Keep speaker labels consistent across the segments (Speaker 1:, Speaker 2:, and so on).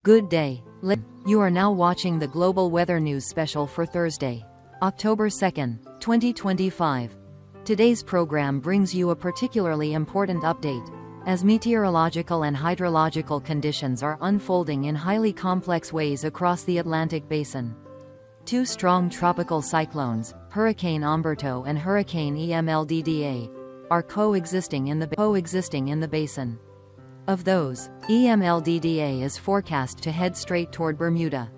Speaker 1: Good day. You are now watching the Global Weather News Special for Thursday, October 2nd, 2025. Today's program brings you a particularly important update, as meteorological and hydrological conditions are unfolding in highly complex ways across the Atlantic basin. Two strong tropical cyclones, Hurricane Umberto and Hurricane EMLDDA, are coexisting in the basin. Of those, EMLDDA is forecast to head straight toward Bermuda,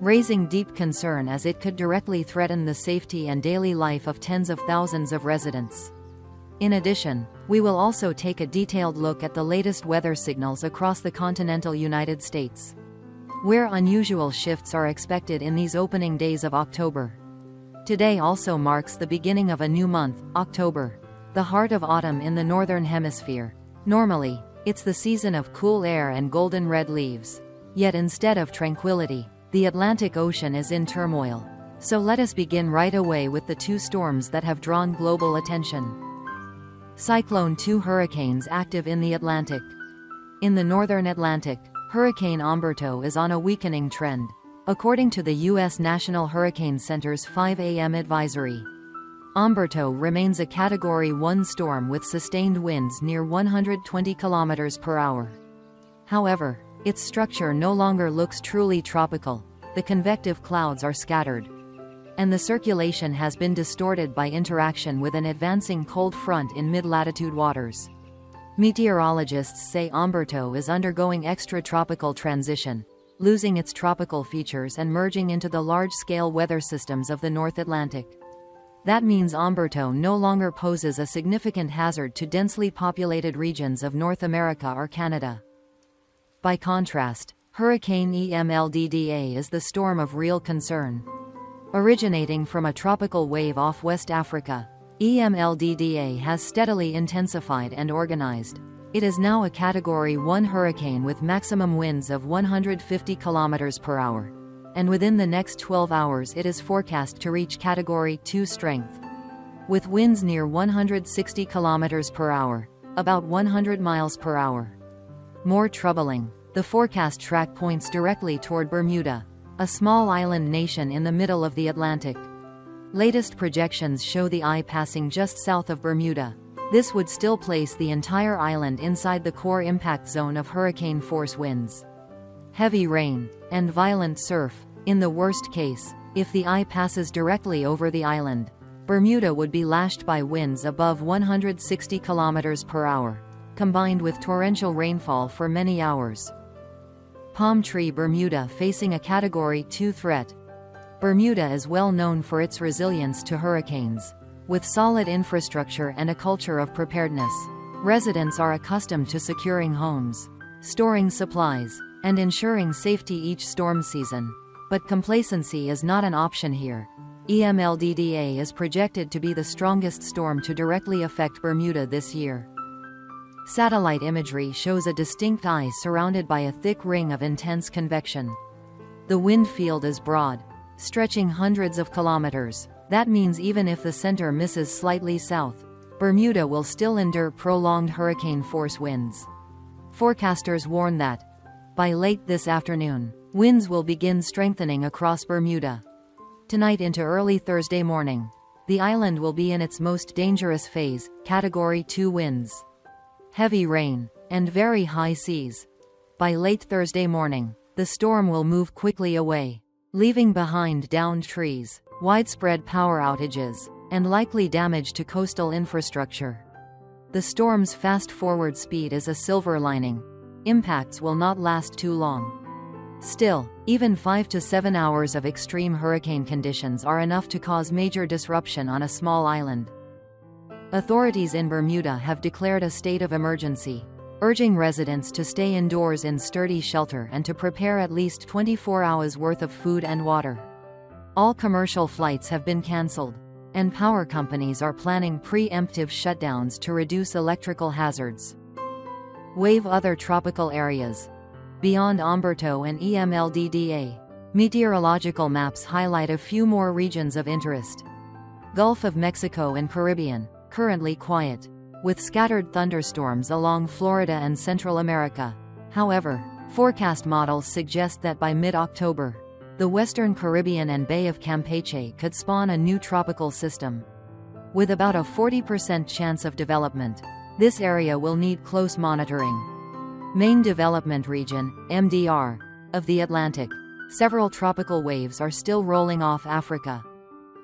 Speaker 1: raising deep concern as it could directly threaten the safety and daily life of tens of thousands of residents. In addition, we will also take a detailed look at the latest weather signals across the continental United States, where unusual shifts are expected in these opening days of October. Today also marks the beginning of a new month, October, the heart of autumn in the Northern Hemisphere. Normally, it's the season of cool air and golden red leaves. Yet instead of tranquility, the Atlantic Ocean is in turmoil. So let us begin right away with the two storms that have drawn global attention. Cyclone 2 hurricanes active in the Atlantic. In the northern Atlantic, Hurricane Umberto is on a weakening trend, according to the U.S. National Hurricane Center's 5 a.m. advisory. Umberto remains a Category 1 storm with sustained winds near 120 km per hour. However, its structure no longer looks truly tropical. The convective clouds are scattered, and the circulation has been distorted by interaction with an advancing cold front in mid-latitude waters. Meteorologists say Umberto is undergoing extratropical transition, losing its tropical features and merging into the large-scale weather systems of the North Atlantic. That means Umberto no longer poses a significant hazard to densely populated regions of North America or Canada. By contrast, Hurricane EMLDDA is the storm of real concern. Originating from a tropical wave off West Africa, EMLDDA has steadily intensified and organized. It is now a Category 1 hurricane with maximum winds of 150 km per hour. And within the next 12 hours it is forecast to reach Category 2 strength, with winds near 160 km per hour, about 100 miles per hour. More troubling, the forecast track points directly toward Bermuda, a small island nation in the middle of the Atlantic. Latest projections show the eye passing just south of Bermuda. This would still place the entire island inside the core impact zone of hurricane force winds. Heavy rain, and violent surf. In the worst case, if the eye passes directly over the island, Bermuda would be lashed by winds above 160 km per hour, combined with torrential rainfall for many hours. Palm Tree Bermuda facing a Category 2 threat. Bermuda is well known for its resilience to hurricanes. With solid infrastructure and a culture of preparedness, residents are accustomed to securing homes, storing supplies, and ensuring safety each storm season. But complacency is not an option here. EMLDDA is projected to be the strongest storm to directly affect Bermuda this year. Satellite imagery shows a distinct eye surrounded by a thick ring of intense convection. The wind field is broad, stretching hundreds of kilometers. That means even if the center misses slightly south, Bermuda will still endure prolonged hurricane force winds. Forecasters warn that, by late this afternoon, winds will begin strengthening across Bermuda. Tonight into early Thursday morning, the island will be in its most dangerous phase, Category 2 winds, heavy rain, and very high seas. By late Thursday morning, the storm will move quickly away, leaving behind downed trees, widespread power outages, and likely damage to coastal infrastructure. The storm's fast-forward speed is a silver lining. Impacts will not last too long. Still, even 5 to 7 hours of extreme hurricane conditions are enough to cause major disruption on a small island. Authorities in Bermuda have declared a state of emergency, urging residents to stay indoors in sturdy shelter and to prepare at least 24 hours worth of food and water. All commercial flights have been cancelled, and power companies are planning preemptive shutdowns to reduce electrical hazards. Wave other tropical areas. Beyond Umberto and EMLDDA, meteorological maps highlight a few more regions of interest. Gulf of Mexico and Caribbean, currently quiet, with scattered thunderstorms along Florida and Central America. However, Forecast models suggest that by mid-October, the Western Caribbean and Bay of Campeche could spawn a new tropical system. With about a 40% chance of development, this area will need close monitoring. Main Development Region, MDR, of the Atlantic. Several tropical waves are still rolling off Africa.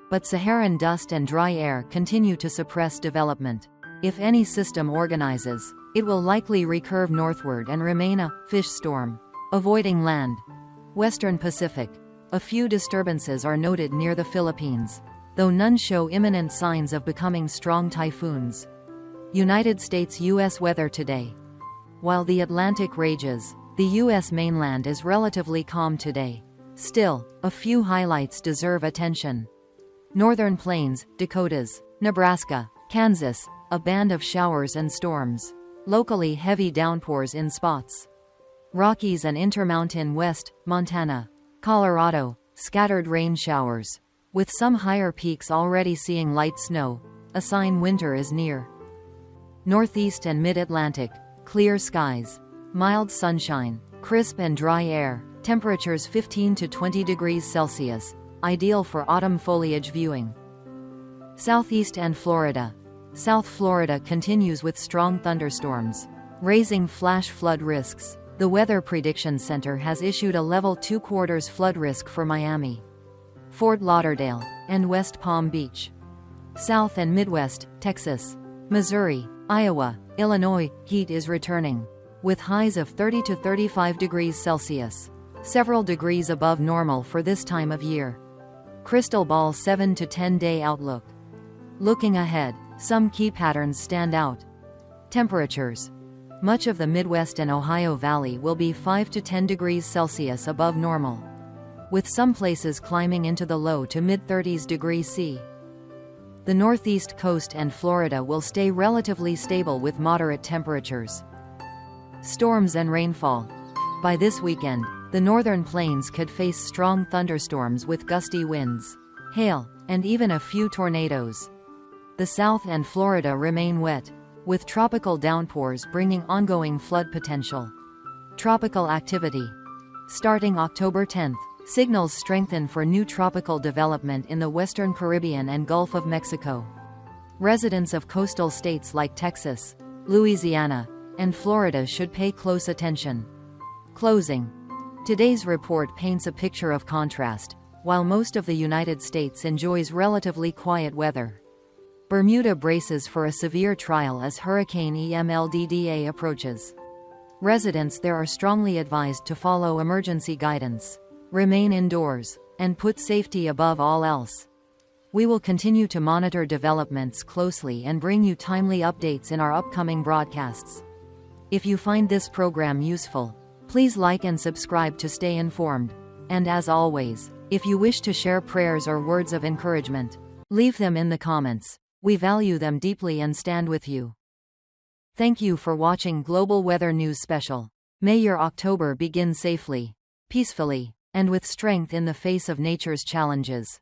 Speaker 1: But Saharan dust and dry air continue to suppress development. If any system organizes, it will likely recurve northward and remain a fish storm, avoiding land. Western Pacific. A few disturbances are noted near the Philippines, though none show imminent signs of becoming strong typhoons. United States U.S. weather today. While the Atlantic rages, the U.S. mainland is relatively calm today. Still, a few highlights deserve attention. Northern Plains, Dakotas, Nebraska, Kansas, a band of showers and storms. Locally heavy downpours in spots. Rockies and Intermountain West, Montana, Colorado, scattered rain showers. With some higher peaks already seeing light snow, a sign winter is near. Northeast and Mid-Atlantic, clear skies. Mild sunshine, crisp and dry air, temperatures 15 to 20 degrees Celsius, ideal for autumn foliage viewing. Southeast and Florida. South Florida continues with strong thunderstorms, raising flash flood risks. The Weather Prediction Center has issued a level 2/4 flood risk for Miami, Fort Lauderdale, and West Palm Beach. South and Midwest, Texas, Missouri, Iowa, Illinois, heat is returning, with highs of 30 to 35 degrees Celsius, several degrees above normal for this time of year. Crystal ball 7 to 10 day outlook. Looking ahead, some key patterns stand out. Temperatures. Much of the Midwest and Ohio Valley will be 5 to 10 degrees Celsius above normal, with some places climbing into the low to mid-30s degrees C. The Northeast coast and Florida will stay relatively stable with moderate temperatures. Storms and rainfall. By this weekend, the northern plains could face strong thunderstorms with gusty winds, hail, and even a few tornadoes. The South and Florida remain wet, with tropical downpours bringing ongoing flood potential. Tropical activity. Starting October 10th, signals strengthen for new tropical development in the Western Caribbean and Gulf of Mexico. Residents of coastal states like Texas, Louisiana, and Florida should pay close attention. Closing. Today's report paints a picture of contrast. While most of the United States enjoys relatively quiet weather, Bermuda braces for a severe trial as Hurricane EMLDDA approaches. Residents there are strongly advised to follow emergency guidance, remain indoors, and put safety above all else. We will continue to monitor developments closely and bring you timely updates in our upcoming broadcasts. If you find this program useful, please like and subscribe to stay informed. And as always, if you wish to share prayers or words of encouragement, leave them in the comments. We value them deeply and stand with you. Thank you for watching Global Weather News Special. May your October begin safely, peacefully, and with strength in the face of nature's challenges.